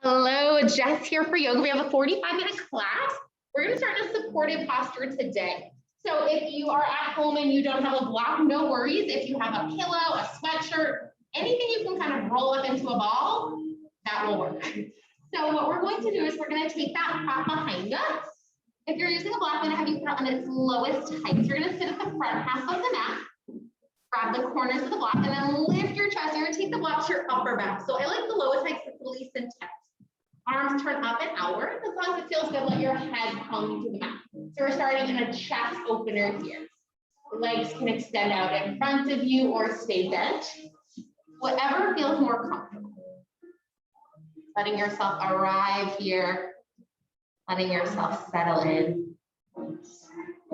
Hello, Jess here for yoga. We have a 45-minute class. We're going to start in a supported posture today. So if you are at home and you don't have a block, no worries. If you have a pillow, a sweatshirt, anything you can kind of roll up into a ball, that will work. So what we're going to do is we're going to take that prop behind us. If you're using a block, I'm going to have you put it on its lowest height. So you're going to sit at the front half of the mat. Grab the corners of the block and then lift your chest. You're going to take the block to your upper back. So I like the lowest height because it's the least intense. Arms turn up and outward. As long as it feels good, let your head come to the mat. So we're starting in a chest opener here. Legs can extend out in front of you or stay bent. Whatever feels more comfortable. Letting yourself arrive here. Letting yourself settle in.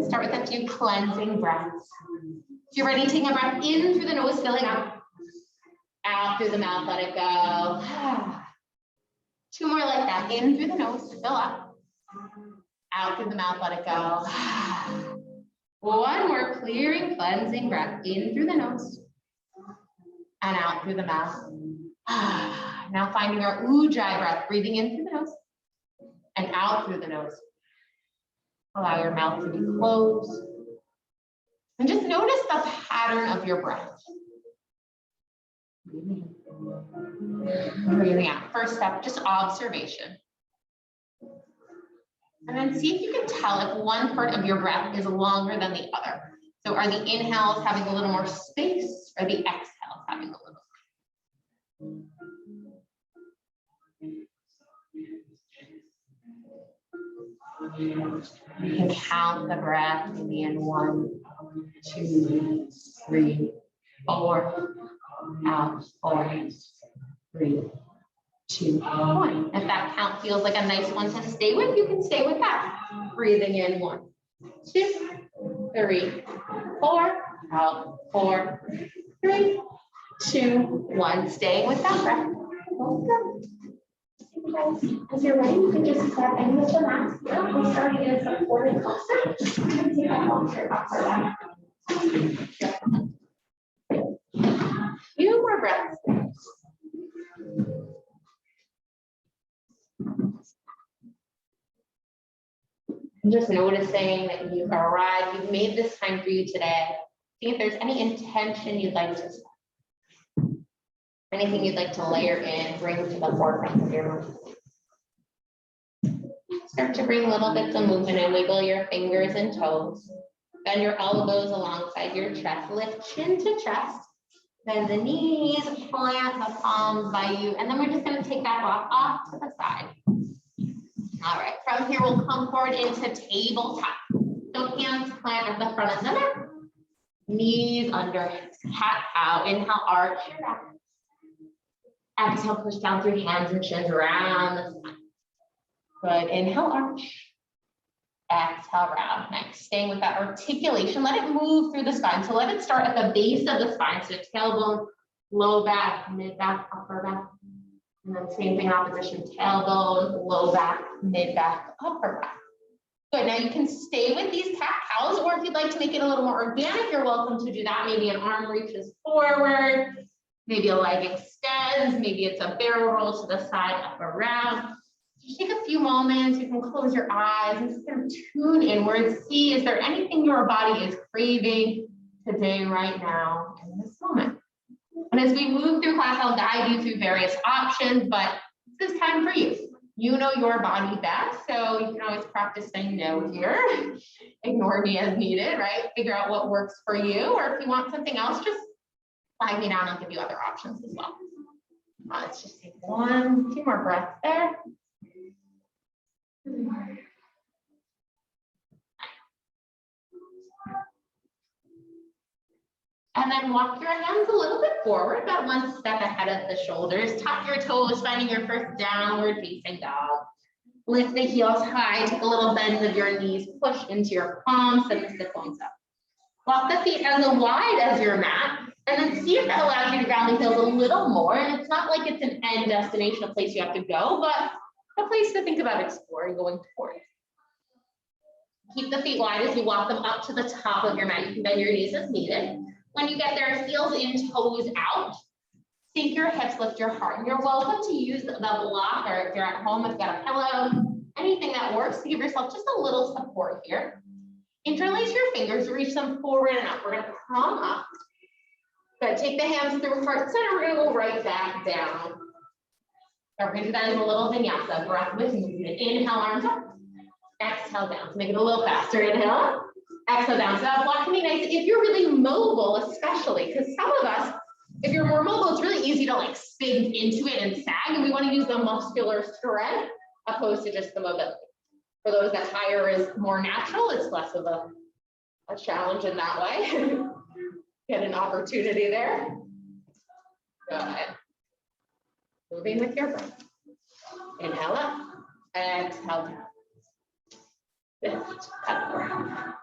Start with a few cleansing breaths. If you're ready, taking a breath in through the nose, filling up. Out through the mouth, let it go. Two more like that. In through the nose, fill up. Out through the mouth, let it go. One more clearing, cleansing breath. In through the nose. And out through the mouth. Now finding our ujjayi breath. Breathing in through the nose. And out through the nose. Allow your mouth to be closed. And just notice the pattern of your breath. Breathing out. First step, just observation. And then see if you can tell if one part of your breath is longer than the other. So are the inhales having a little more space, or the exhales having a little more? You can count the breath maybe in 1, 2, 3, 4. Out, 4, 3, 2, 1. If that count feels like a nice one to stay with, you can stay with that. Breathing in 1, 2, 3, 4. Out, 4, 3, 2, 1. Staying with that breath. As you're ready, you can just step in with the mat. We're starting in a supported posture. You can take that posture up or down. Few more breaths. Just noticing that you've arrived, you've made this time for you today. See if there's any intention you'd like to set. Anything you'd like to layer in, bring to the forefront of your mind. Start to bring little bits of movement and wiggle your fingers and toes. Bend your elbows alongside your chest. Lift chin to chest. Bend the knees, plant the palms by you. And then we're just going to take that block off to the side. All right, from here, we'll come forward into tabletop. So hands plant at the front of the mat. Knees under hips, cat-cow. Inhale, arch your back. Exhale, push down through hands and shins around the spine. Good, inhale, arch. Exhale, round. Next, staying with that articulation. Let it move through the spine. So let it start at the base of the spine. So tailbone, low back, mid back, upper back. And then same thing, opposition, tailbone, low back, mid back, upper back. Good, now you can stay with these cat-cows, or if you'd like to make it a little more organic, you're welcome to do that. Maybe an arm reaches forward, maybe a leg extends, maybe it's a barrel roll to the side, up or round. Just take a few moments, you can close your eyes and just kind of tune inward, see is there anything your body is craving today, right now, in this moment. And as we move through class, I'll guide you through various options, but this is time for you. You know your body best, so you can always practice saying no here. Ignore me as needed, right? Figure out what works for you, or if you want something else, just flag me down. I'll give you other options as well. Let's just take few more breaths there. And then walk your hands a little bit forward, about 1 step ahead of the shoulders. Tuck your toes, finding your first downward facing dog. Lift the heels high, take a little bend of your knees, push into your palms, send the sit bones up. Walk the feet as wide as your mat, and then see if that allows you to ground the heels a little more. And it's not like it's an end destination, a place you have to go, but a place to think about exploring going towards. Keep the feet wide as you walk them up to the top of your mat. You can bend your knees as needed. When you get there, heels in, toes out. Sink your hips, lift your heart. And you're welcome to use the blocker if you're at home, if you've got a pillow, anything that works to give yourself just a little support here. Interlace your fingers, reach them forward and up. We're gonna come up. Good, take the hands through heart center. We're gonna go right back down. So we're gonna do that in a little vinyasa, breath with movement. Inhale, arms up. Exhale down, so make it a little faster. Inhale, exhale down. So that block can be nice if you're really mobile, especially, because some of us, if you're more mobile, it's really easy to like spin into it and sag, and we want to use the muscular strength opposed to just the mobility. For those that higher is more natural, it's less of a challenge in that way. Get an opportunity there. Good. Moving with your breath. Inhale up, exhale down. Lift up.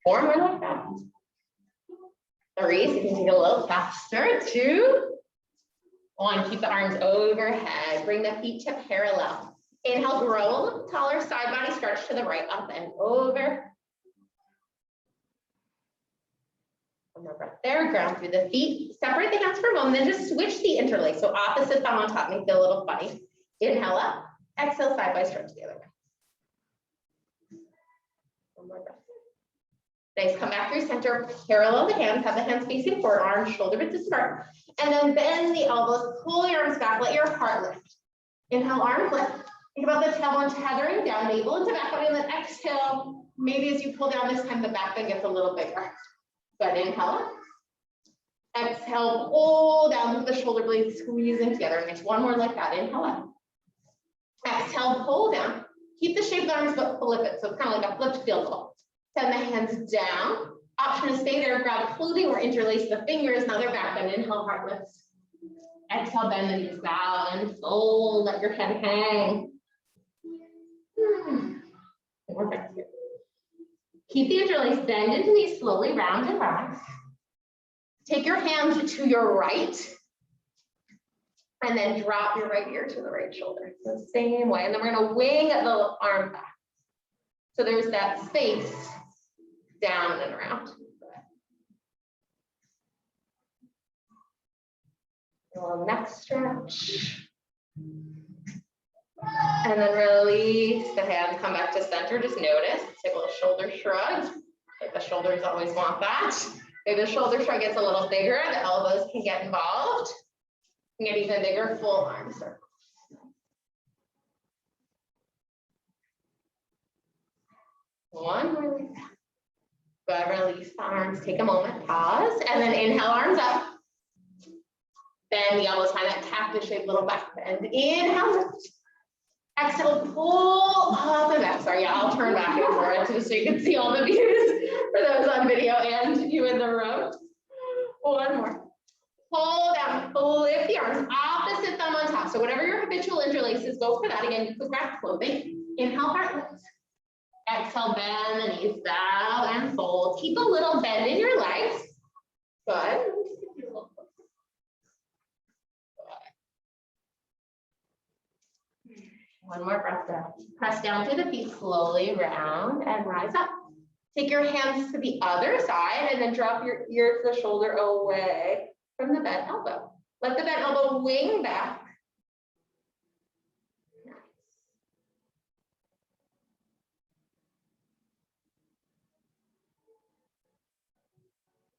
4 more like that. 3, so you can take it a little faster. 2, 1, keep the arms overhead. Bring the feet to parallel. Inhale, grow a little taller, side body stretch to the right, up and over. One more breath there, ground through the feet. Separate the hands for a moment, then just switch the interlace. So opposite thumb on top, make it a little funny. Inhale up, exhale, side body stretch the other way. One more breath. Nice, come back through center, parallel the hands, have the hands facing forward, arms shoulder width apart, and then bend the elbows, pull your arms back, let your heart lift. Inhale, arms lift. Think about the tailbone tethering down, navel into back body, and then exhale. Maybe as you pull down this time, the back bend gets a little bigger. Good, inhale. Exhale, pull down with the shoulder blades squeezing together. Nice, one more like that, inhale up. Exhale, pull down. Keep the shape of the arms, but flip it. So it's kind of like a flipped field goal. Send the hands down. Option to stay there, grab clothing or interlace the fingers. Another back bend, inhale, heart lifts. Exhale, bend the knees, bow and fold, let your head hang. Keep the interlace, bend into knees, slowly round and rise. Take your hands to your right, and then drop your right ear to the right shoulder. The same way, and then we're gonna wing the arm back. So there's that space down and around. A little neck stretch. And then release the hands, come back to center, just notice. Take a little shoulder shrug. Like the shoulders always want that. If the shoulder shrug gets a little bigger, the elbows can get involved. You can get even bigger, full arm circle. One more like that. Good, release the arms, take a moment, pause, and then inhale, arms up. Bend the elbows, find that cactus shaped little back bend. Inhale, exhale, pull up and back. Sorry, I'll turn back and forth just so you can see all the views for those on video and you in the room. One more. Pull down, lift the arms, opposite thumb on top. So whatever your habitual interlaces, go for that. Again, you could grab clothing. Inhale, heart lift. Exhale, bend the knees, bow and fold. Keep a little bend in your legs. Good. One more breath down. Press down through the feet, slowly round and rise up. Take your hands to the other side and then drop your ear to the shoulder away from the bent elbow. Let the bent elbow wing back. Nice.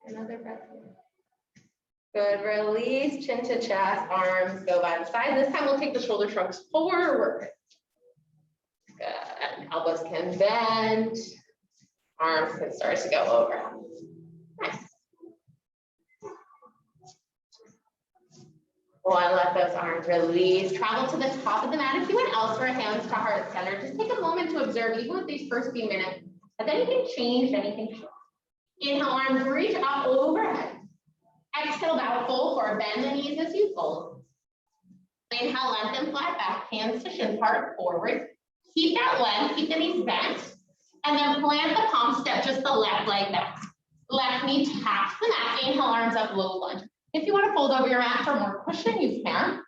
Another breath here. Good, release, chin to chest, arms go by the side. This time we'll take the shoulder shrugs forward. Good, elbows can bend. Arms can start to go over. Nice. One, let those arms release. Travel to the top of the mat. If you went elsewhere, hands to heart center. Just take a moment to observe, even with these first few minutes, has anything changed, anything shifted? Inhale, arms reach up overhead. Exhale, bow, fold forward. Bend the knees as you fold. Inhale, lengthen flat back. Hands to shins, heart forward. Keep that length, keep the knees bent. And then plant the palm, step just the left leg back. Left knee taps the mat. Inhale, arms up, low lunge. If you want to fold over your mat for more cushion, you can.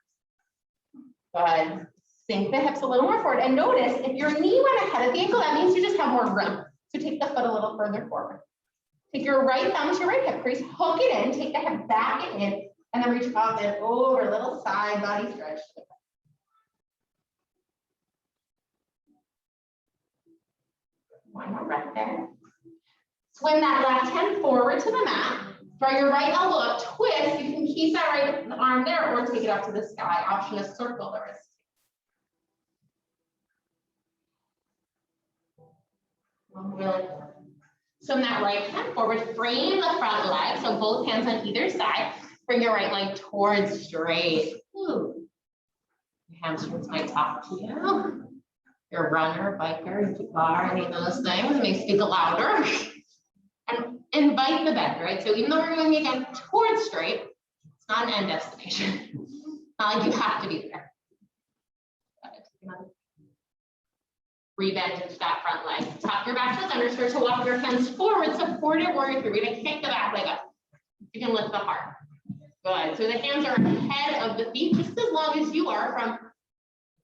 Good. Sink the hips a little more forward. And notice, if your knee went ahead of the ankle, that means you just have more room. So take the foot a little further forward. Take your right thumb to your right hip crease, hook it in, take the hip back and in, And then reach up and over, little side body stretch. One more breath there. Swing that left hand forward to the mat. Draw your right elbow up, twist. You can keep that right arm there or take it up to the sky. Option is circle the wrist. Really. Swing that right hand forward, frame the front leg, so both hands on either side. Bring your right leg towards straight. Ooh. Your hamstrings might talk to you. You're a runner, biker, bar, any of those things may speak louder. And invite the bend, right? So even though we're going again towards straight, it's not an end destination. Not like you have to be there. Rebend into that front leg. Tuck your back toes under, start to walk your hands forward, supported warrior three. We're gonna kick the back leg up. You can lift the heart. Good. So the hands are ahead of the feet, just as long as you are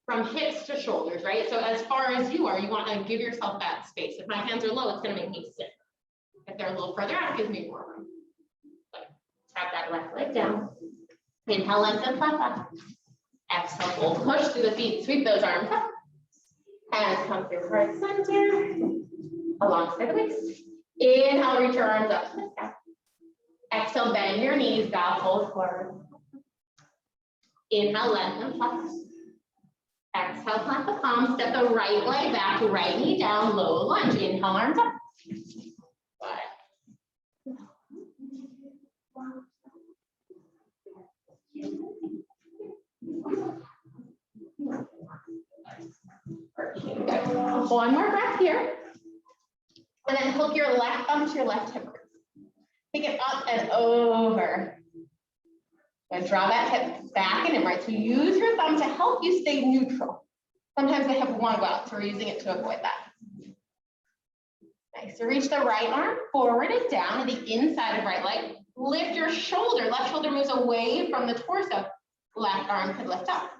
from hips to shoulders, right? So as far as you are, you want to give yourself that space. If my hands are low, it's gonna make me sit. If they're a little further out, it gives me more room. Good. Tap that left leg down. Inhale, lengthen, flat back. Exhale, fold, push through the feet, sweep those arms up. Hands come through heart center, alongside the waist. Inhale, reach your arms up to the sky. Exhale, bend your knees, bow, fold forward. Inhale, lengthen, flex. Exhale, plant the palms, step the right leg back, right knee down, low lunge. Inhale, arms up. One more breath here. And then hook your left thumb to your left hip. Take it up and over. And draw that hip back and in, right? So use your thumb to help you stay neutral. Sometimes the hip will want to go out, so we're using it to avoid that. Nice. So reach the right arm forward and down to the inside of right leg. Lift your shoulder. Left shoulder moves away from the torso. Left arm could lift up.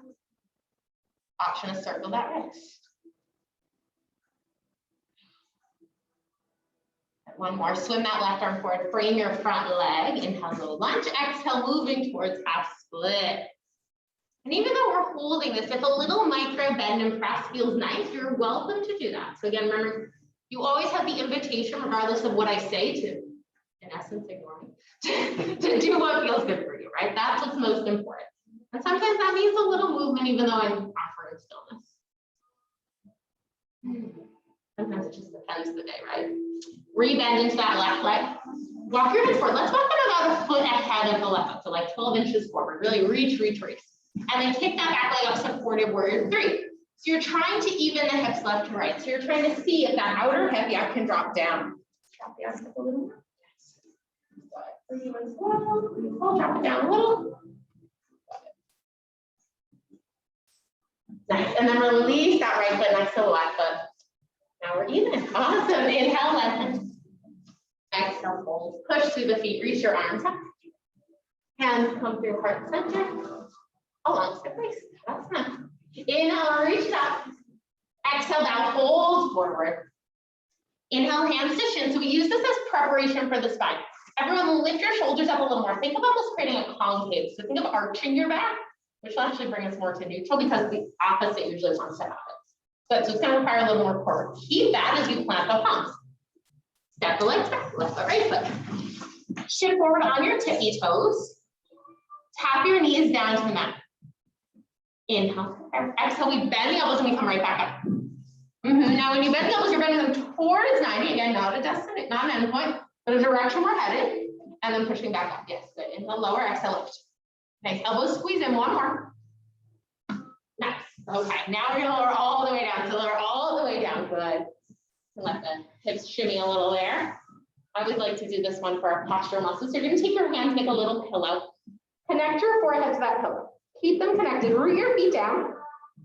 Option is circle that wrist. One more, swim that left arm forward, frame your front leg, inhale, low lunge, exhale, moving towards half split. And even though we're holding this, if a little micro bend and press feels nice, you're welcome to do that. So again, remember, you always have the invitation, regardless of what I say, to, in essence, ignore me, to do what feels good for you, right? That's what's most important. And sometimes that means a little movement, even though I'm offering stillness. Sometimes it just depends the day, right? Rebend into that left leg. Walk your hips forward. Let's walk them about a foot ahead of the left foot, so like 12 inches forward. Really reach, reach, reach. And then kick that back leg up, supported warrior three. So you're trying to even the hips left to right. So you're trying to see if that outer hip can drop down. Drop the arms up a little more. Yes. Drop it down a little. Nice. And then release that right foot next to the left foot. Now we're even. Awesome. Inhale, lengthen. Exhale, fold. Push through the feet. Reach your arms up. Hands come through heart center. Alongside waist. That's nice. Inhale, reach it up. Exhale, down, fold forward. Inhale, hands to shin. So we use this as preparation for the spine. Everyone lift your shoulders up a little more. Think of almost creating a concave. So think of arching your back, which will actually bring us more to neutral because the opposite usually wants to happen. But so it's going to require a little more core. Keep that as you plant the palms. Step the legs back, lift the right foot. Shift forward on your tippy toes. Tap your knees down to the mat. Inhale. Exhale, we bend the elbows and we come right back up. Now when you bend the elbows, you're bending them towards 90. Again, not a destination, not an endpoint, but a direction we're headed. And then pushing back up. Yes, good. Inhale, lower, exhale, lift. Nice. Elbows squeeze in, one more. Nice. Okay, now we're gonna lower all the way down. So lower all the way down. Good. Let the hips shimmy a little there. I always like to do this one for our postural muscles. So you're gonna take your hands, make a little pillow. Connect your forehead to that pillow. Keep them connected. Root your feet down.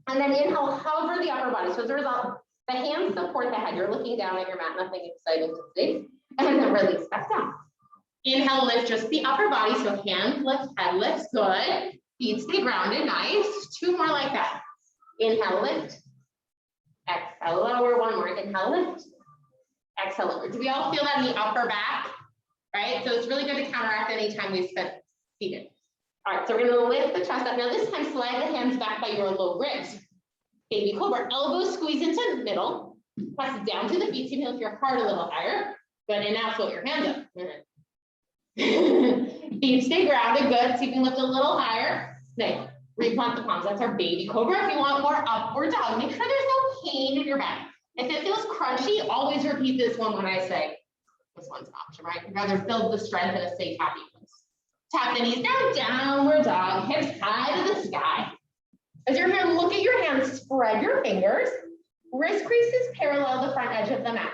And then inhale, hover the upper body. So as a result, the hands support the head. You're looking down at your mat, nothing exciting to see. And then release back down. Inhale, lift just the upper body. So hands lift, head lifts. Good. Feet stay grounded. Nice. Two more like that. Inhale, lift. Exhale, lower. One more. Inhale, lift. Exhale, lower. Do we all feel that in the upper back? Right? So it's really good to counteract any time we spent seated. All right, so we're gonna lift the chest up. Now this time, slide the hands back by your low ribs. Baby cobra, elbows squeeze into the middle, press down to the feet, so you can lift your heart a little higher. Good, and now float your hands up. Feet stay grounded, good, so you can lift a little higher. Nice, replant the palms, that's our baby cobra. If you want more upward dog, make sure there's no pain in your back. If it feels crunchy, always repeat this one when I say, this one's an option, right? You'd rather build the strength in a safe, happy place. Tap the knees down, downward dog, hips high to the sky. As you're here, look at your hands, spread your fingers. Wrist creases parallel the front edge of the mat.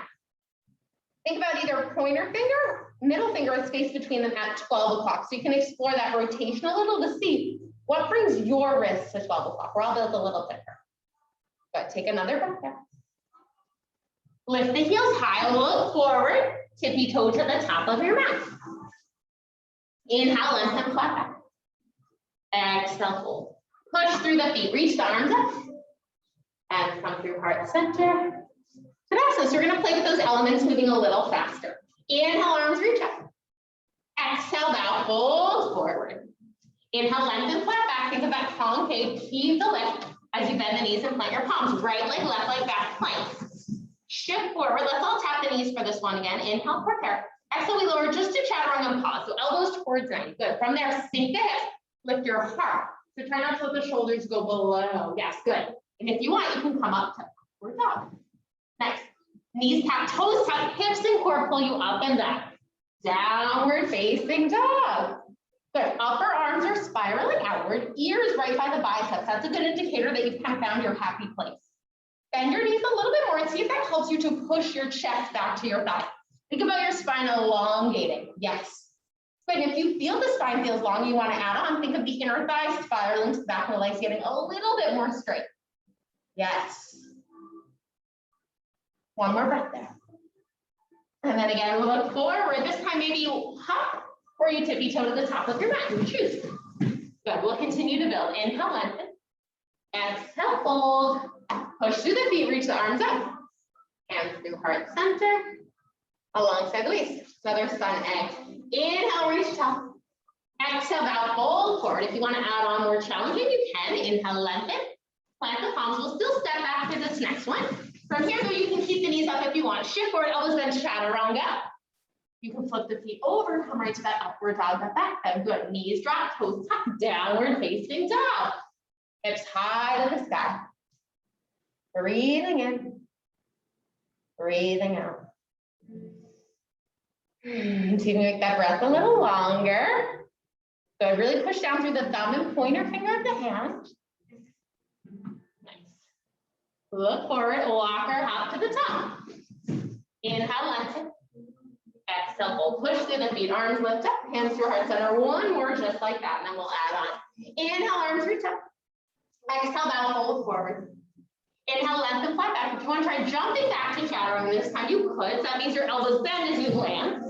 Think about either pointer finger, middle finger is spaced between them at 12 o'clock. So you can explore that rotation a little to see what brings your wrist to 12 o'clock. We're all built a little different. But take another breath there. Lift the heels high, look forward, tippy toe to the top of your mat. Inhale, lengthen, flat back. Exhale, fold. Push through the feet, reach the arms up. And come through heart center. So we're gonna play with those elements, moving a little faster. Inhale, arms reach up. Exhale, bow, fold forward. Inhale, lengthen, flat back. Think of that concave, keep the lift as you bend the knees and plant your palms. Right leg, left leg, back plank. Shift forward, let's all tap the knees for this one again. Inhale, prepare. Exhale, we lower just to chaturanga and pause. So elbows towards 90, good. From there, sink the hips, lift your heart. So try not to let the shoulders go below. Yes, good. And if you want, you can come up to upward dog. Nice. Knees tap, toes tap, hips and core pull you up and down. Downward facing dog. Good. Upper arms are spiraling outward, ears right by the biceps. That's a good indicator that you've kind of found your happy place. Bend your knees a little bit more and see if that helps you to push your chest back to your thigh. Think about your spine elongating. Yes. But if you feel the spine feels long, you want to add on, think of the inner thigh spiraling to the back of the legs, getting a little bit more straight. Yes. One more breath there. And then again, we'll look forward. This time, maybe you hop or you tippy toe to the top of your mat. You choose. Good. We'll continue to build. Inhale, lengthen. Exhale, fold. Push through the feet, reach the arms up. Hands through heart center. Alongside the waist. Another sun egg. Inhale, reach top. Exhale, bow, fold forward. If you want to add on more challenging, you can. Inhale, lengthen. Plant the palms. We'll still step back for this next one. From here, though, you can keep the knees up if you want. Shift forward, elbows bend, chaturanga. You can flip the feet over, come right to that upward dog, that back bend. Good. Knees drop, toes tuck, downward facing dog. Hips high to the sky. Breathing in. Breathing out. So you can make that breath a little longer. Good. Really push down through the thumb and pointer finger of the hand. Look forward, walk or hop to the top. Inhale, lengthen. Exhale, fold. Push through the feet, arms lift up, hands through heart center. One more just like that, and then we'll add on. Inhale, arms reach up. Exhale, bow, fold forward. Inhale, lengthen, flat back. If you want to try jumping back to chaturanga this time, you could. So that means your elbows bend as you land.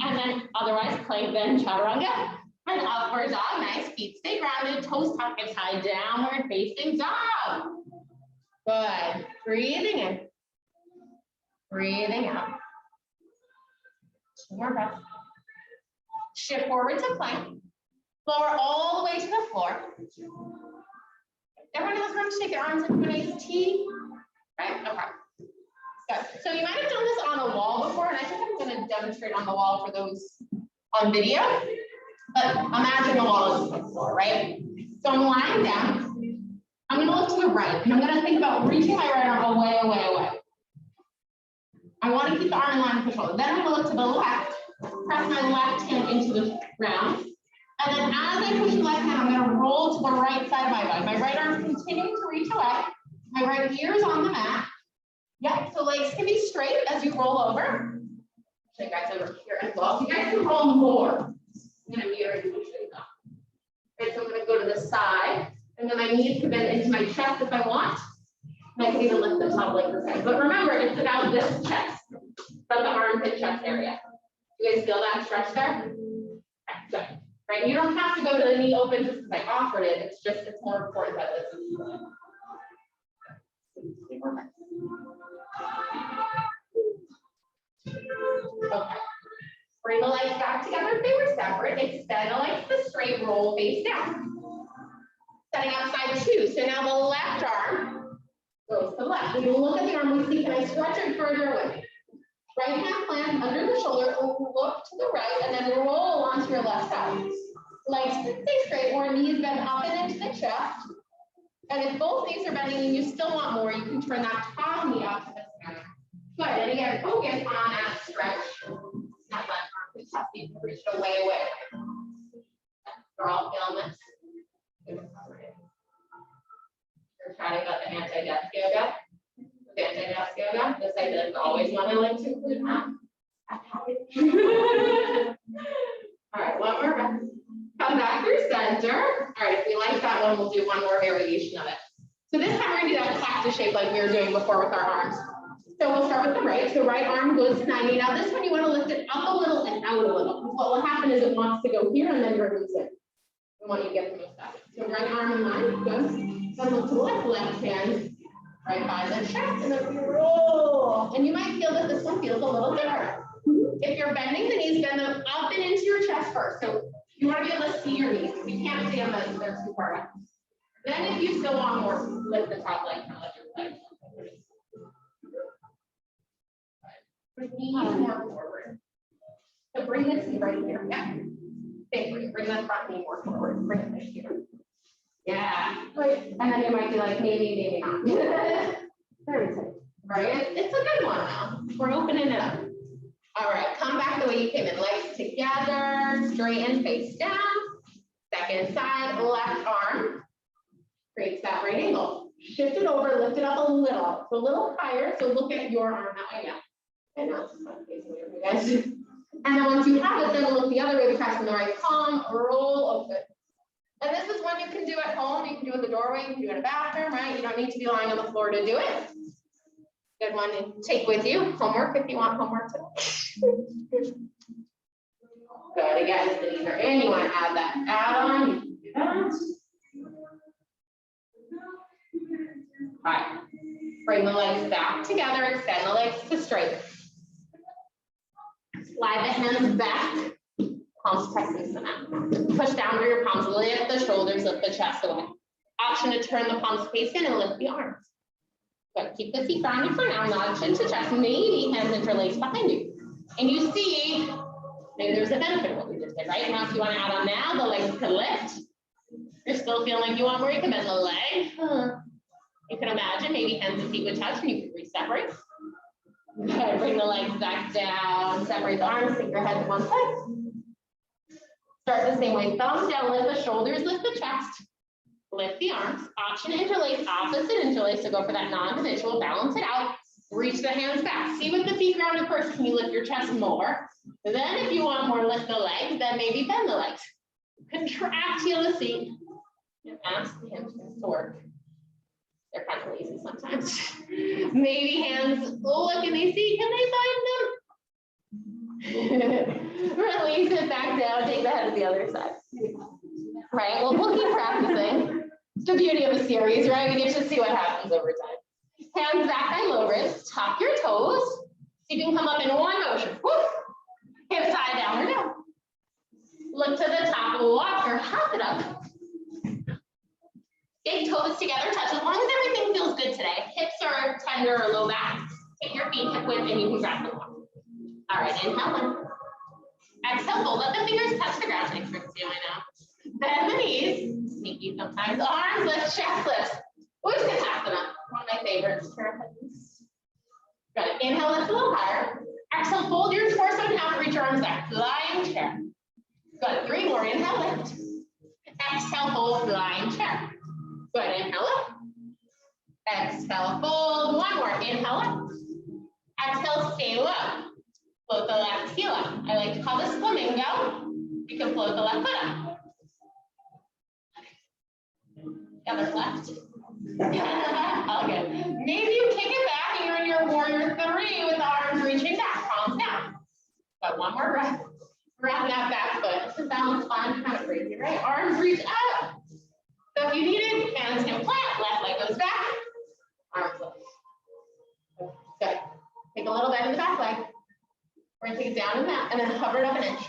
And then otherwise, plank bend, chaturanga. And upward dog, nice. Feet stay grounded, toes tuck, hips high, downward facing dog. Good. Breathing in. Breathing out. Two more breaths. Shift forward to plank. Lower all the way to the floor. Everyone in this room, take your arms into a nice T. Right? Okay. Good. So you might have done this on a wall before, and I think I'm going to demonstrate on the wall for those on video. But imagine the wall is the floor, right? So I'm lying down. I'm going to look to the right, and I'm going to think about reaching my right arm away, away, away. I want to keep the arm in line with the shoulder. Then I'm going to look to the left, press my left hand into the ground. And then as I push the left hand, I'm going to roll to the right side of my body. My right arm is continuing to reach away. My right ear is on the mat. Yep, so legs can be straight as you roll over. Show you guys over here as well. So you guys can roll more. I'm going to mirror you. Right, so I'm going to go to the side. And then my knees can bend into my chest if I want. And I can even lift the top leg this side. But remember, it's about this chest, from the armpit chest area. You guys feel that stretch there? Okay, good. Right, you don't have to go to the knee open just because I offered it. It's just, it's more important that this is good. Okay. Bring the legs back together if they were separate. Extend the legs to straight, roll face down. Setting up side two. So now the left arm goes to the left. When you look at the arm, we see, can I stretch it further away? Right hand plant under the shoulder, look to the right, and then roll onto your left side. Legs stay straight or knees bend up and into the chest. And if both knees are bending and you still want more, you can turn that top knee up to the center. Good, and again, focus on that stretch. Not that arm, we have to reach it way. We're all feeling this. We're chatting about the anti-desk yoga. The anti-desk yoga, this I did always want to like to include that. All right, one more breath. Come back through center. All right, if we like that one, we'll do one more variation of it. So this time we're going to do that cactus shape like we were doing before with our arms. So we'll start with the right. So right arm goes to 90. Now this one you want to lift it up a little and out a little. What will happen is it wants to go here and then release it. We want you to get the most out of it. So right arm in line, good. Then look to the left hand, right by the chest, and then roll. And you might feel that this one feels a little different. If you're bending the knees, bend them up and into your chest first. So you want to be able to see your knees. If you can't see them, then they're too far out. Then if you still want more, lift the top leg, kind of like your leg. Bring knees more forward. So bring this knee right here. Yeah. Bring that front knee more forward. Bring it right here. Yeah. Right. And then you might be like, maybe not. Very tight. Right? It's a good one now. We're opening it up. All right, come back the way you came in. Legs together, straighten, face down. Second side, left arm. Creates that right angle. Shift it over, lift it up a little higher. So look at your arm that way. Yeah. And now it's facing away from you guys. And then once you have it, then look the other way, press in the right palm, roll open. And this is one you can do at home. You can do it in the doorway, you can do it in a bathroom, right? You don't need to be lying on the floor to do it. Good one to take with you. Homework if you want homework today. Good, again, if the knees are in, you want to add that add-on, you can do that. All right, bring the legs back together, extend the legs to straight. Slide the hands back, palms pressing the mat. Push down through your palms, lift the shoulders, lift the chest away. Option to turn the palms face in and lift the arms. Good, keep the feet grounded for now, not chin to chest, maybe hands interlaced behind you. And you see, maybe there's a benefit of what we just did, right? Now if you want to add on now, the legs can lift. You're still feeling like you want more, you can bend the leg. You can imagine maybe hands and feet would touch and you can re-separate. Okay, bring the legs back down, separate the arms, take your head to one side. Start the same way, thumbs down, lift the shoulders, lift the chest, lift the arms, option interlace, opposite interlace, so go for that non-habitual, balance it out, reach the hands back. See with the feet grounded first, can you lift your chest more? Then if you want more, lift the legs, then maybe bend the legs. Contract heel to seat, and ask the hamstrings to work. They're kind of lazy sometimes. Maybe hands look and they see, can they find them? Release it back down, take the head to the other side. Right, well, we'll keep practicing. It's the beauty of a series, right? We get to see what happens over time. Hands back by low wrist, tuck your toes. See if you can come up in one motion. Woo. Hips high, down or down. Look to the top, walk or hop it up. Big toes together, touch. As long as everything feels good today. Hips are tender or low back. Take your feet hip width and you can grab them. All right, inhale in. Exhale, fold. Let the fingers touch the ground. Thanks for doing now. Bend the knees. Sneaky sometimes. Arms lift, chest lift. Shavasana. One of my favorites. Good. Inhale, lift a little higher. Exhale, fold your torso in half, reach your arms back. Flying chair. Good. 3 more. Inhale, lift. Exhale, fold, flying chair. Good, inhale up. Exhale, fold. 1 more. Inhale up. Exhale, stay low. Float the left heel up. I like to call this Flamingo. You can float the left foot up. The other left. All good. Maybe you kick it back and you're in your warrior 3 with the arms reaching back, palms down. But 1 more breath. Grab that back foot. It's a balance fun, kind of crazy, right? Arms reach up. So if you need it, hands can plant, left leg goes back, arms lift. Good. Take a little bend in the back leg. We're going to take it down in that. and then hover it up an inch.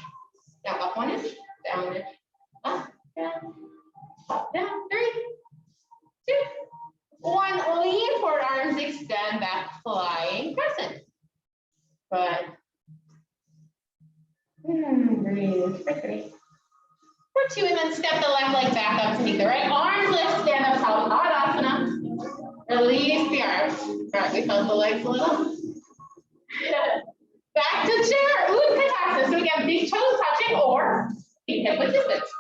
Now up 1 inch, down 1 inch, up, down, 3, 2, 1. Lean forward, arms extend back, flying crescent. Good. Breathe for 3. For 2, and then step the left leg back up to meet the right. Arms lift, stand up tall, Tadasana. Release the arms. All right, we felt the legs a little. Back to chair, Utkatasana. So again, big toes touching or feet hip width distance.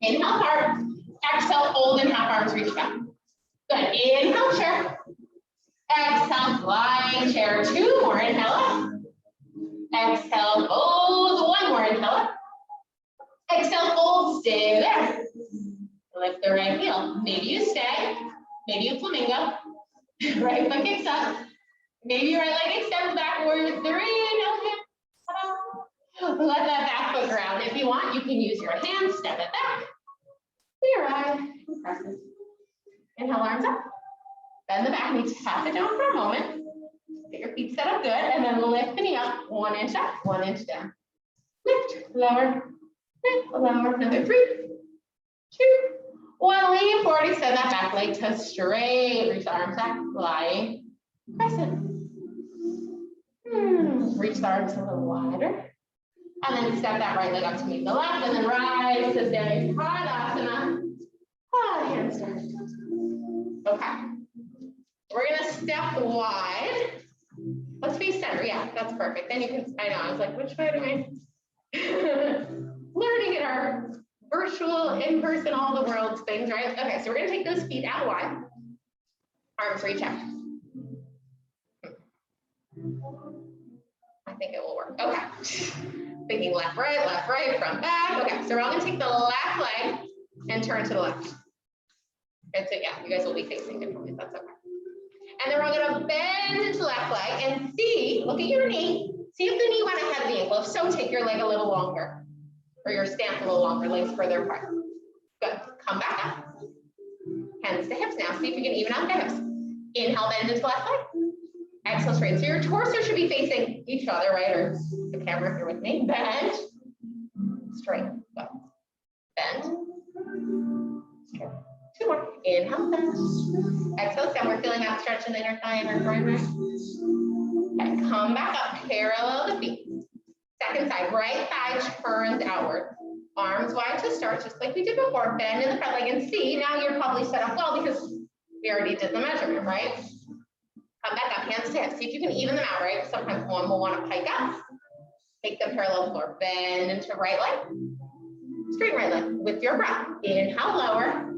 Inhale hard, exhale, fold and half arms reach back. Good, inhale chair. Exhale, flying chair, 2 more, inhale up. Exhale, fold, 1 more, inhale up. Exhale, fold, stay there. Lift the right heel. Maybe you stay, maybe you flamingo. Right foot kicks up. Maybe your right leg extends back, warrior 3, inhale here. Let that back foot ground. If you want, you can use your hands, step it back. Clear eye, crescent. Inhale, arms up. Bend the back knee, tap it down for a moment. Get your feet set up good, and then lift the knee up, 1 inch up, 1 inch down. Lift, lower, lift, lower, another 3, 2, 1. Lean forward, extend that back leg to straight. Reach the arms back, flying crescent. Reach the arms a little wider. And then step that right leg up to meet the left, and then rise to standing Tadasana. Handstand. Okay. We're gonna step wide. Let's face center. Yeah, that's perfect. Then you can, I know, I was like, which way do I? Learning in our virtual, in-person, all the world's things, right? Okay, so we're gonna take those feet out wide. Arms reach out. I think it will work. Okay. Thinking left, right, front, back. Okay, so we're all gonna take the left leg and turn to the left. And so yeah, you guys will be facing differently, that's okay. And then we're gonna bend into the left leg and see, look at your knee. See if the knee went ahead of the ankle. If so, take your leg a little longer, or your stance a little longer, legs further apart. Good, come back up. Hands to hips now, see if you can even out the hips. Inhale, bend into the left leg. Exhale, straight. So your torso should be facing each other, right? Or the camera if you're with me. Bend, straight, go. Bend, straight. 2 more. Inhale, bend. Exhale, down. We're feeling that stretch in the inner thigh, inner groin, right? Okay, come back up, parallel the feet. Second side, right thigh turns outward. Arms wide to start, just like we did before. Bend in the front leg and see, now you're probably set up well because we already did the measurement, right? Come back up, hands to hips. See if you can even them out, right? Sometimes one will want to pike up. Take them parallel to the floor. Bend into right leg. Straighten right leg with your breath. Inhale, lower.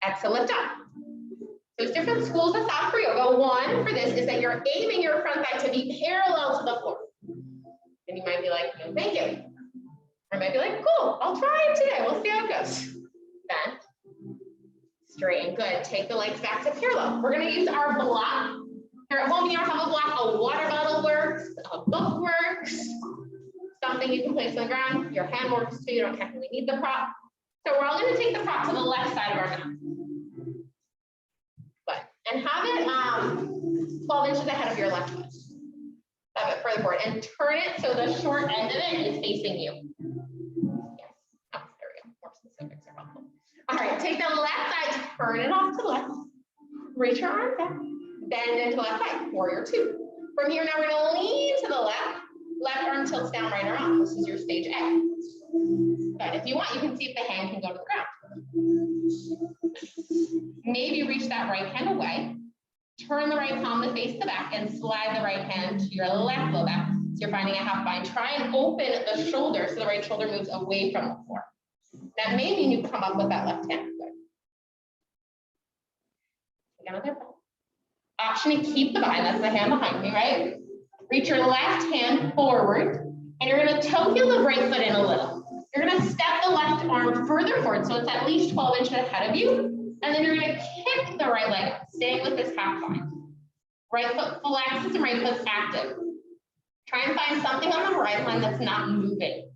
Exhale, lift up. There's different schools of thought for yoga. One for this is that you're aiming your front thigh to be parallel to the floor. And you might be like, no, thank you. Or might be like, cool, I'll try it today. We'll see how it goes. Bend. Straighten. Good. Take the legs back to parallel. We're going to use our block. Here at home, you don't have a block. A water bottle works. A book works. Something you can place on the ground. Your hand works too. You don't technically need the prop. So we're all going to take the prop to the left side of our mat. Good. And have it 12 inches ahead of your left foot. Have it further forward. And turn it so the short end of it is facing you. Yes. Oh, there we go. More specifics are helpful. All right. Take the left side. Turn it off to the left. Reach your arm down. Bend into left side. Warrior 2. From here, now we're going to lean to the left. Left arm tilts down, right arm up. This is your stage A. But if you want, you can see if the hand can go to the ground. Maybe reach that right hand away. Turn the right palm to face the back and slide the right hand to your left low back. So you're finding a half bind. Try and open the shoulder so the right shoulder moves away from the floor. That may mean you come up with that left hand. Good. Take another breath. Option to keep the bind. That's the hand behind me, right? Reach your left hand forward, and you're going to toe heel the right foot in a little. You're going to step the left arm further forward, so it's at least 12 inches ahead of you, and then you're going to kick the right leg up, staying with this half bind. Right foot flexes and right foot's active. Try and find something on the horizon line that's not moving.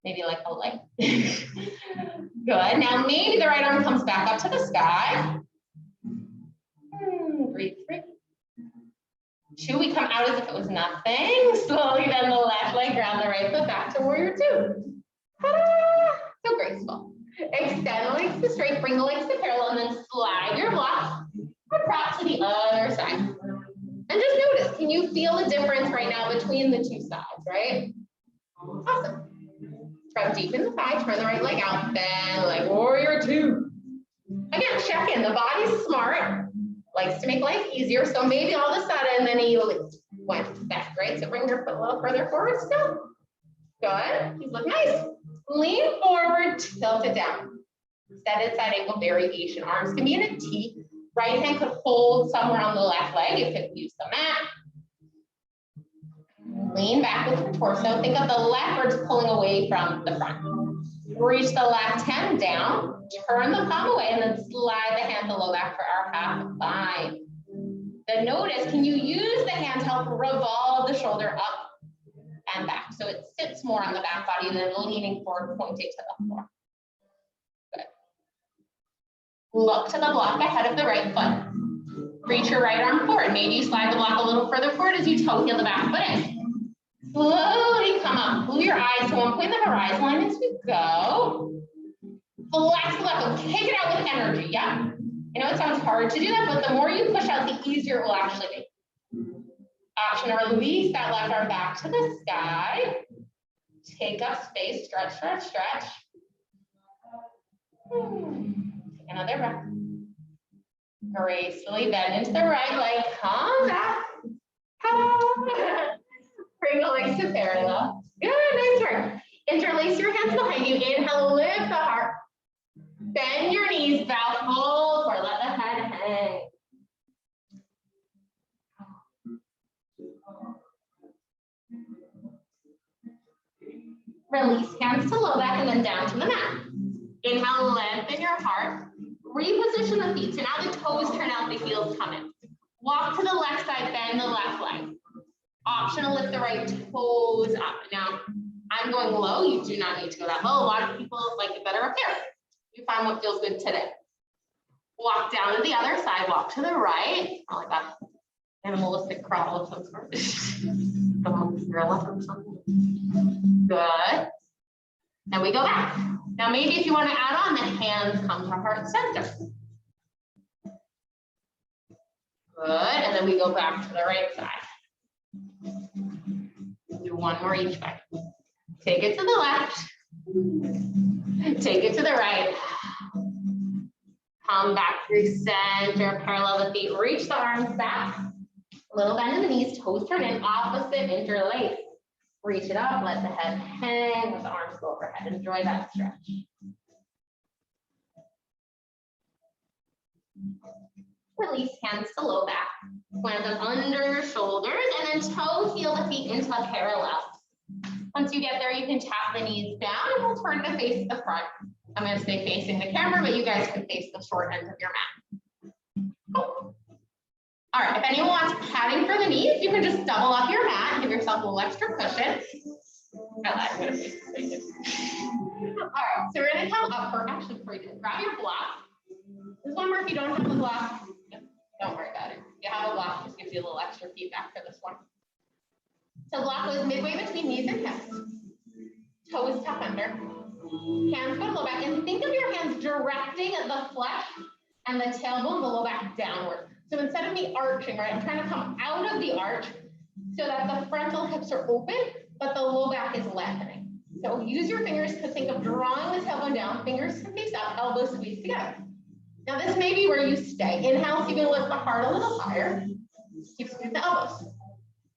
Maybe like a leg. Good. Now maybe the right arm comes back up to the sky. Breathe, breathe. 2, we come out as if it was nothing. Slowly bend the left leg, ground the right foot back to warrior 2. Ta-da! So graceful. Extend the legs to straight, bring the legs to parallel, and then slide your block across to the other side. And just notice, can you feel the difference right now between the 2 sides, right? Awesome. From deep in the thigh, turn the right leg out, bend like warrior 2. Again, check in, the body's smart, likes to make life easier, so maybe all of a sudden the knee went back, right? So bring your foot a little further forward still. Good, these look nice. Lean forward, tilt it down. Extended side angle variation. Arms can be in a T. Right hand could hold somewhere on the left leg. You could use the mat. Lean back with your torso. Think of the leopards pulling away from the front. Reach the left hand down, turn the palm away, and then slide the hand to low back for our half bind. Then notice, can you use the hand to help revolve the shoulder up and back, so it sits more on the back body than leaning forward, pointing to the floor. Good. Look to the block ahead of the right foot. Reach your right arm forward. Maybe you slide the block a little further forward as you toe heel the back foot in. Slowly come up. Move your eyes to one point in the horizon line as we go. Flex the left foot. Kick it out with energy. Yeah. I know it sounds hard to do that, but the more you push out, the easier it will actually be. Option to release that left arm back to the sky. Take up space, stretch, stretch, stretch. Take another breath. Gracefully bend into the right leg, come back. Bring the legs to parallel. Good, nice work. Interlace your hands behind you. Inhale, lift the heart. Bend your knees, bow forward, let the head hang. Release hands to low back and then down to the mat. Inhale, lengthen your heart. Reposition the feet. So now the toes turn out, the heels come in. Walk to the left side, bend the left leg. Option to lift the right toes up. Now, I'm going low. You do not need to go that low. A lot of people like it better up here. You find what feels good today. Walk down to the other side. Walk to the right. Oh, like that animalistic crawl of some sort. Gorilla or something. Good. Then we go back. Now maybe if you want to add on, the hands come to heart center. Good, and then we go back to the right side. Do one more each way. Take it to the left. Take it to the right. Come back through center, parallel the feet. Reach the arms back. Little bend in the knees, toes turn in, opposite interlace. Reach it up, let the head hang, let the arms go overhead. Enjoy that stretch. Release hands to low back. Plant them under your shoulders and then toe heel the feet into a parallel. Once you get there, you can tap the knees down and we'll turn to face the front. I'm going to stay facing the camera, but you guys can face the short end of your mat. Cool. All right, if anyone wants padding for the knees, you can just double up your mat, give yourself a little extra cushion. I'm going to face this way too. All right, so we're going to come up for, actually before you do, grab your block. This one where if you don't have a block, don't worry about it. If you have a block, just gives you a little extra feedback for this one. So block goes midway between knees and hips. Toes tuck under. Hands go low back, and think of your hands directing the flesh and the tailbone, the low back downward. So instead of me arching, right, I'm trying to come out of the arch so that the frontal hips are open, but the low back is lengthening. So use your fingers to think of drawing the tailbone down, fingers to face up, elbows squeeze together. Now this may be where you stay. Inhale, so you can lift the heart a little higher. Keep squeezing the elbows.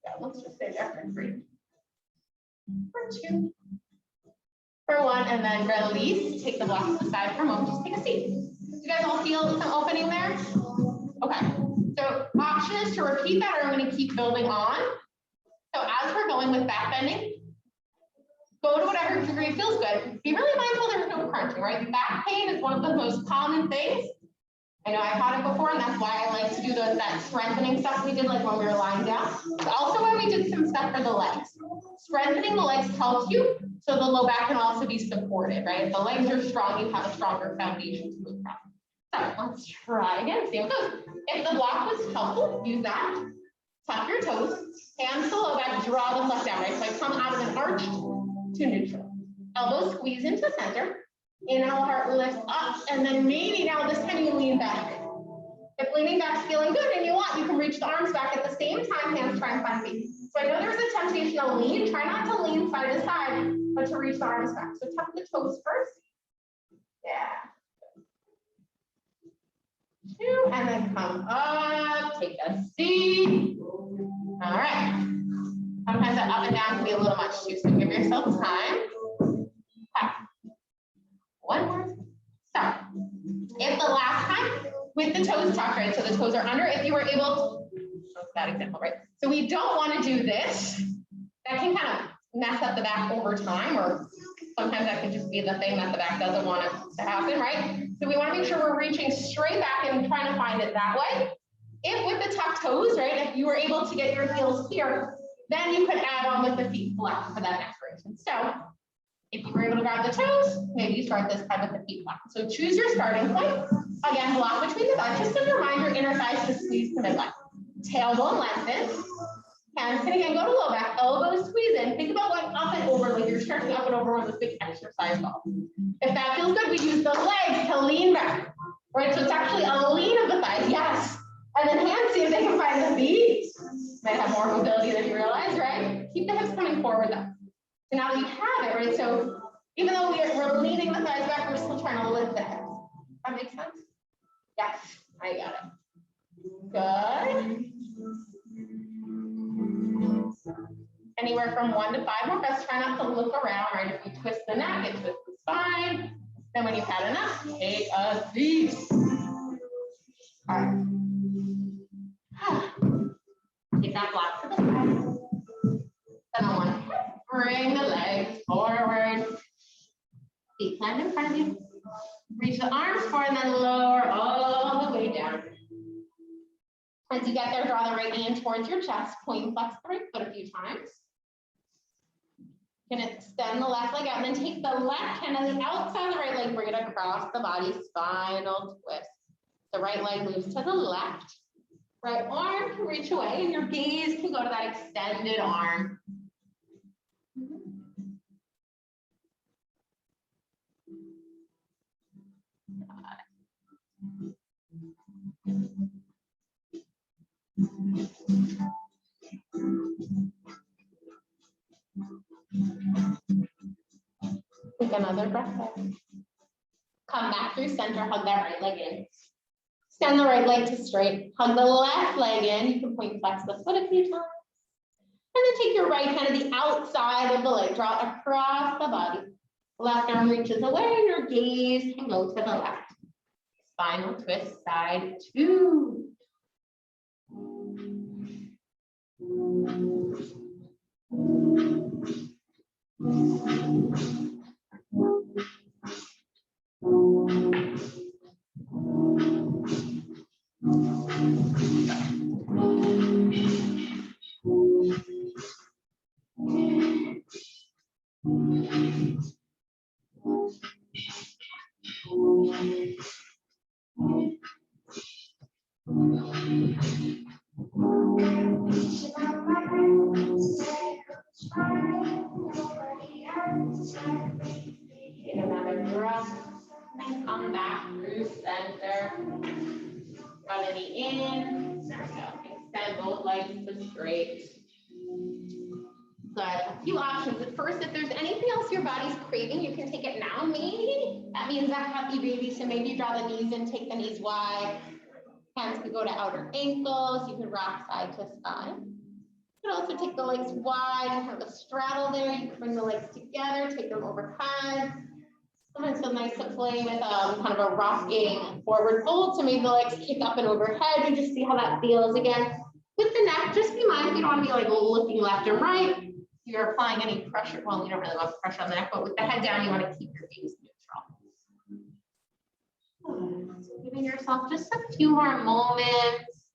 Yeah, let's just stay there for 3, for 2, for 1, and then release. Take the block to the side for a moment. Just take a seat. Do you guys all feel some opening there? Okay. So option is to repeat that, or I'm going to keep building on. So as we're going with back bending, go to whatever degree feels good. Be really mindful there's no crunching, right? Back pain is one of the most common things. I know I've had it before, and that's why I like to do that strengthening stuff we did, like when we were lying down. But also why we did some stuff for the legs. Strengthening the legs helps you, so the low back can also be supported, right? If the legs are strong, you have a stronger foundation to move from. So let's try again, see how it goes. If the block was helpful, use that. Tuck your toes, hands to low back, draw the left down, right? So I come out of an arch to neutral. Elbows squeeze into center. Inhale, heart lifts up, and then maybe now this time you lean back. If leaning back is feeling good and you want, you can reach the arms back at the same time, hands try and find feet. So I know there's a temptation to lean, try not to lean side to side, but to reach the arms back. So tuck the toes first. Yeah. 2, and then come up, take a seat. All right. Sometimes that up and down can be a little much too, so give yourself time. Okay. One more. Stop. If the last time with the toes tucked, right? So the toes are under. If you were able to, that's that example, right? So we don't want to do this. That can kind of mess up the back over time, or sometimes that could just be the thing that the back doesn't want it to happen, right? So we want to make sure we're reaching straight back and trying to find it that way. If with the tucked toes, right, if you were able to get your heels here, then you could add on with the feet flat for that expiration. So if you were able to grab the toes, maybe you start this time with the feet flat. So choose your starting point. Again, block between the thighs, just to remind your inner thighs to squeeze to midline. Tailbone lengthen. Hands can again go to low back, elbows squeeze in. Think about going up and over, like you're stretching up and over with a big exercise ball. If that feels good, we use the legs to lean back. Right, so it's actually a lean of the thighs, yes. And then hands, see if they can find the feet. Might have more mobility than you realize, right? Keep the hips coming forward though. So now that you have it, right? So even though we're leaning the thighs back, we're still trying to lift the hips. That makes sense? Yes, I got it. Good. Anywhere from 1 to 5 more breaths. Try not to look around, right? If you twist the neck, it twists the spine. Then when you've had enough, take a seat. All right. Take that block to the side. Then on one hip, bring the legs forward. Feet plant in front of you. Reach the arms forward and then lower all the way down. As you get there, draw the right knee in towards your chest. Point and flex the right foot a few times. You can extend the left leg out and then take the left hand on the outside of the right leg, bring it across the body, spinal twist. The right leg moves to the left. Right arm can reach away and your gaze can go to that extended arm. Take another breath there. Come back through center, hug that right leg in. Extend the right leg to straight. Hug the left leg in. You can point and flex the foot a few times. And then take your right hand to the outside of the leg. Draw it across the body. Left arm reaches away and your gaze can go to the left. Spinal twist, side 2. Get another breath and come back through center. Run the knee in. There we go. Extend both legs to straight. Good. A few options. At first, if there's anything else your body's craving, you can take it now. Maybe that means that happy baby. So maybe you draw the knees in, take the knees wide. Hands can go to outer ankles. You can rock side to side. You can also take the legs wide and have a straddle there. You can bring the legs together, take them overhead. Sometimes it's nice to play with kind of a rocking forward fold. So maybe the legs kick up and overhead and just see how that feels again. With the neck, just be mindful, you don't want to be like looking left and right. If you're applying any pressure, well, you don't really want pressure on the neck, but with the head down, you want to keep your gaze neutral. So giving yourself just a few more moments.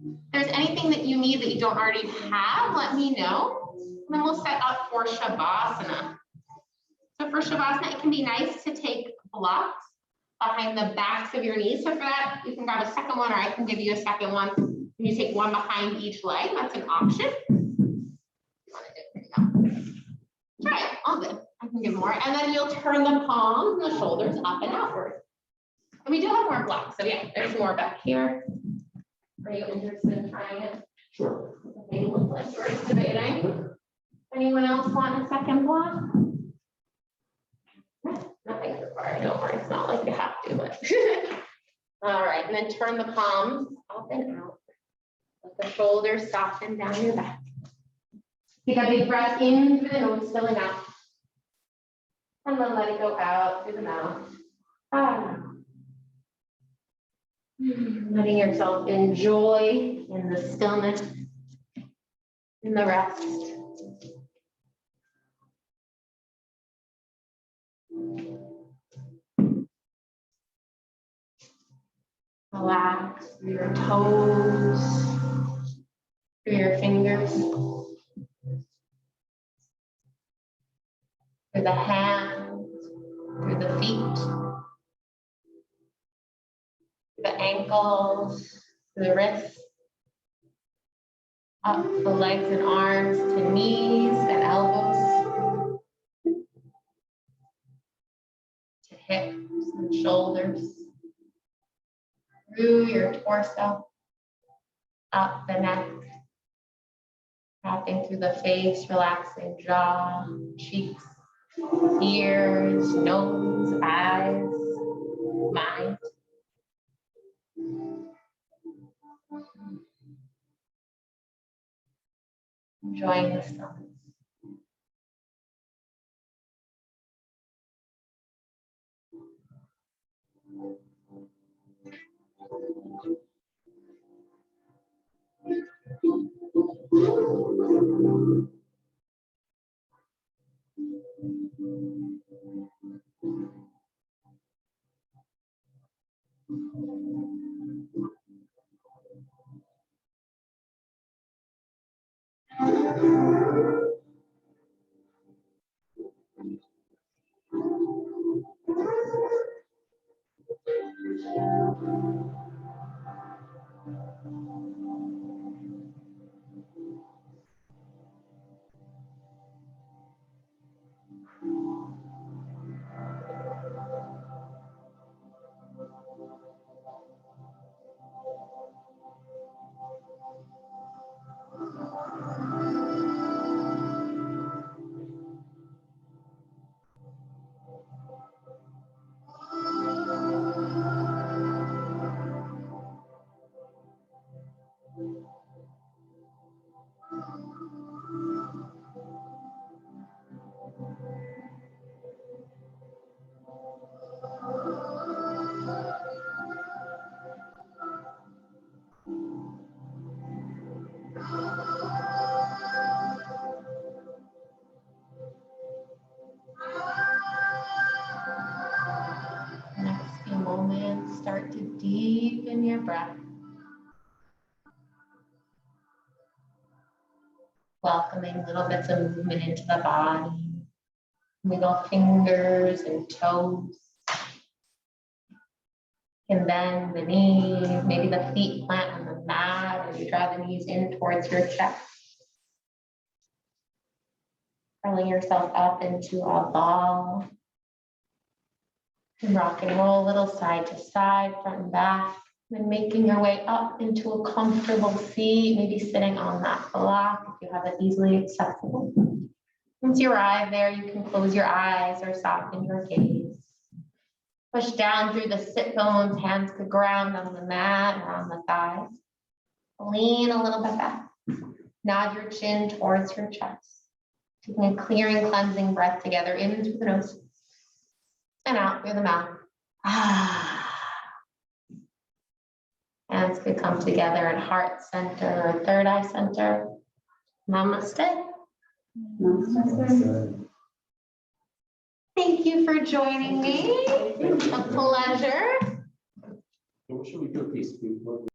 If there's anything that you need that you don't already have, let me know. And then we'll set up for Shavasana. So for Shavasana, it can be nice to take blocks behind the backs of your knees. So for that, you can grab a second one, or I can give you a second one. You take one behind each leg, that's an option. Try it, all good. I can give more. And then you'll turn the palms and the shoulders up and outward. And we do have more blocks, so yeah, there's more back here. Are you interested in trying it? Sure. Okay, look like we're debating. Anyone else want a second block? Nothing's required, don't worry, it's not like you have to, but. All right, and then turn the palms up and out. Let the shoulders soften down your back. Take a big breath in through the nose, filling out. And then let it go out through the mouth. Letting yourself enjoy in the stillness, in the rest. Relax through your toes, through your fingers, through the hands, through the feet, through the ankles, through the wrists, up the legs and arms to knees and elbows, to hips and shoulders, through your torso, up the neck, tapping through the face, relaxing jaw, cheeks, ears, nose, eyes, mind. Enjoying the stillness. Next few moments, start to deepen your breath. Welcoming little bits of movement into the body. Wiggle fingers and toes. And bend the knees, maybe the feet plant on the mat, or you draw the knees in towards your chest. Curling yourself up into a ball. And rock and roll a little side to side, front and back. And making your way up into a comfortable seat, maybe sitting on that block if you have it easily accessible. Once you arrive there, you can close your eyes or soften your gaze. Push down through the sit bones, hands could ground on the mat or on the thighs. Lean a little bit back. Nod your chin towards your chest. Taking a clearing, cleansing breath together in through the nose and out through the mouth. Hands could come together at heart center or third eye center. Namaste. Namaste. Thank you for joining me. A pleasure. Should we do a piece before?